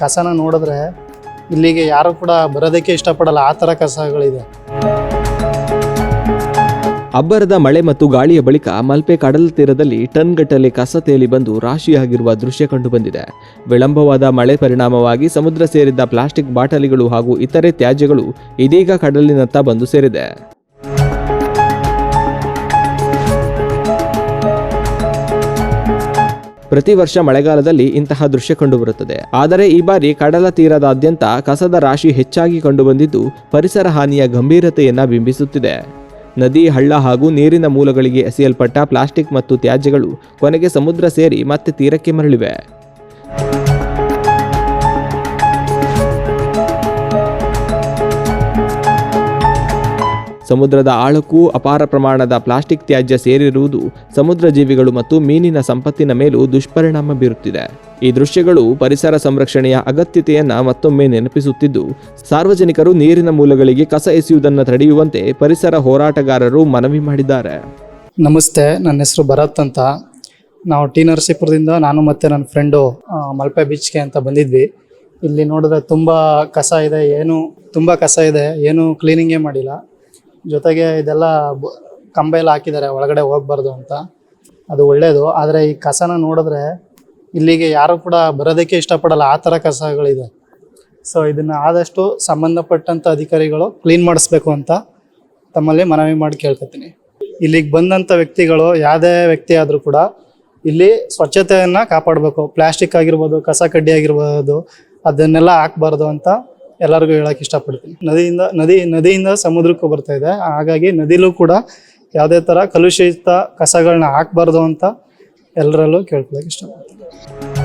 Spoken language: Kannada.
ಕಸನ ನೋಡಿದ್ರೆ ಇಲ್ಲಿಗೆ ಯಾರು ಕೂಡ ಬರೋದಕ್ಕೆ ಇಷ್ಟಪಡಲ್ಲ, ಆ ಥರ ಕಸಗಳಿದೆ. ಅಬ್ಬರದ ಮಳೆ ಮತ್ತು ಗಾಳಿಯ ಬಳಿಕ ಮಲ್ಪೆ ಕಡಲ ತೀರದಲ್ಲಿ ಟನ್ಗಟ್ಟಲೆ ಕಸ ತೇಲಿ ಬಂದು ರಾಶಿಯಾಗಿರುವ ದೃಶ್ಯ ಕಂಡುಬಂದಿದೆ. ವಿಳಂಬವಾದ ಮಳೆ ಪರಿಣಾಮವಾಗಿ ಸಮುದ್ರ ಸೇರಿದ್ದ ಪ್ಲಾಸ್ಟಿಕ್ ಬಾಟಲಿಗಳು ಹಾಗೂ ಇತರೆ ತ್ಯಾಜ್ಯಗಳು ಇದೀಗ ಕಡಲಿನತ್ತ ಬಂದು ಸೇರಿದೆ. ಪ್ರತಿ ವರ್ಷ ಮಳೆಗಾಲದಲ್ಲಿ ಇಂತಹ ದೃಶ್ಯ ಕಂಡುಬರುತ್ತದೆ. ಆದರೆ ಈ ಬಾರಿ ಕಡಲ ತೀರದಾದ್ಯಂತ ಕಸದ ರಾಶಿ ಹೆಚ್ಚಾಗಿ ಕಂಡುಬಂದಿದ್ದು ಪರಿಸರ ಹಾನಿಯ ಗಂಭೀರತೆಯನ್ನ ಬಿಂಬಿಸುತ್ತಿದೆ. ನದಿ, ಹಳ್ಳ ಹಾಗೂ ನೀರಿನ ಮೂಲಗಳಿಗೆ ಎಸೆಯಲ್ಪಟ್ಟ ಪ್ಲಾಸ್ಟಿಕ್ ಮತ್ತು ತ್ಯಾಜ್ಯಗಳು ಕೊನೆಗೆ ಸಮುದ್ರ ಸೇರಿ ಮತ್ತೆ ತೀರಕ್ಕೆ ಮರಳಿವೆ. ಸಮುದ್ರದ ಆಳಕ್ಕೂ ಅಪಾರ ಪ್ರಮಾಣದ ಪ್ಲಾಸ್ಟಿಕ್ ತ್ಯಾಜ್ಯ ಸೇರಿರುವುದು ಸಮುದ್ರ ಜೀವಿಗಳು ಮತ್ತು ಮೀನಿನ ಸಂಪತ್ತಿನ ಮೇಲೂ ದುಷ್ಪರಿಣಾಮ ಬೀರುತ್ತಿದೆ. ಈ ದೃಶ್ಯಗಳು ಪರಿಸರ ಸಂರಕ್ಷಣೆಯ ಅಗತ್ಯತೆಯನ್ನ ಮತ್ತೊಮ್ಮೆ ನೆನಪಿಸುತ್ತಿದ್ದು, ಸಾರ್ವಜನಿಕರು ನೀರಿನ ಮೂಲಗಳಿಗೆ ಕಸ ಎಸೆಯುವುದನ್ನು ತಡೆಯುವಂತೆ ಪರಿಸರ ಹೋರಾಟಗಾರರು ಮನವಿ ಮಾಡಿದ್ದಾರೆ. ನಮಸ್ತೆ, ನನ್ನ ಹೆಸರು ಭರತ್ ಅಂತ. ನಾವು ಟಿ ನರಸೀಪುರದಿಂದ ನಾನು ಮತ್ತು ನನ್ನ ಫ್ರೆಂಡು ಮಲ್ಪೆ ಬೀಚ್ಗೆ ಅಂತ ಬಂದಿದ್ವಿ. ಇಲ್ಲಿ ನೋಡಿದ್ರೆ ತುಂಬ ಕಸ ಇದೆ, ಏನು ಕ್ಲೀನಿಂಗೇ ಮಾಡಿಲ್ಲ. ಜೊತೆಗೆ ಇದೆಲ್ಲ ಕಂಬ ಎಲ್ಲ ಹಾಕಿದ್ದಾರೆ ಒಳಗಡೆ ಹೋಗ್ಬಾರ್ದು ಅಂತ, ಅದು ಒಳ್ಳೆಯದು. ಆದರೆ ಈ ಕಸನ ನೋಡಿದ್ರೆ ಇಲ್ಲಿಗೆ ಯಾರು ಕೂಡ ಬರೋದಕ್ಕೆ ಇಷ್ಟಪಡಲ್ಲ, ಆ ಥರ ಕಸಗಳಿದೆ. ಸೊ ಇದನ್ನು ಆದಷ್ಟು ಸಂಬಂಧಪಟ್ಟಂಥ ಅಧಿಕಾರಿಗಳು ಕ್ಲೀನ್ ಮಾಡಿಸ್ಬೇಕು ಅಂತ ತಮ್ಮಲ್ಲಿ ಮನವಿ ಮಾಡಿ ಕೇಳ್ಕೊತೀನಿ. ಇಲ್ಲಿಗೆ ಬಂದಂಥ ವ್ಯಕ್ತಿಗಳು ಯಾವುದೇ ವ್ಯಕ್ತಿ ಆದರೂ ಕೂಡ ಇಲ್ಲಿ ಸ್ವಚ್ಛತೆಯನ್ನು ಕಾಪಾಡಬೇಕು. ಪ್ಲಾಸ್ಟಿಕ್ ಆಗಿರ್ಬೋದು, ಕಸ ಕಡ್ಡಿ ಆಗಿರ್ಬೋದು, ಅದನ್ನೆಲ್ಲ ಹಾಕ್ಬಾರ್ದು ಅಂತ ಎಲ್ಲರಿಗೂ ಹೇಳೋಕ್ಕೆ ಇಷ್ಟಪಡ್ತೀನಿ. ನದಿಯಿಂದ ಸಮುದ್ರಕ್ಕೂ ಬರ್ತಾ ಇದೆ, ಹಾಗಾಗಿ ನದಿಲೂ ಕೂಡ ಯಾವುದೇ ಥರ ಕಲುಷಿತ ಕಸಗಳನ್ನ ಹಾಕ್ಬಾರ್ದು ಅಂತ ಎಲ್ಲರಲ್ಲೂ ಕೇಳ್ಕೊಳ್ಳೋಕೆ ಇಷ್ಟಪಡ್ತೀನಿ.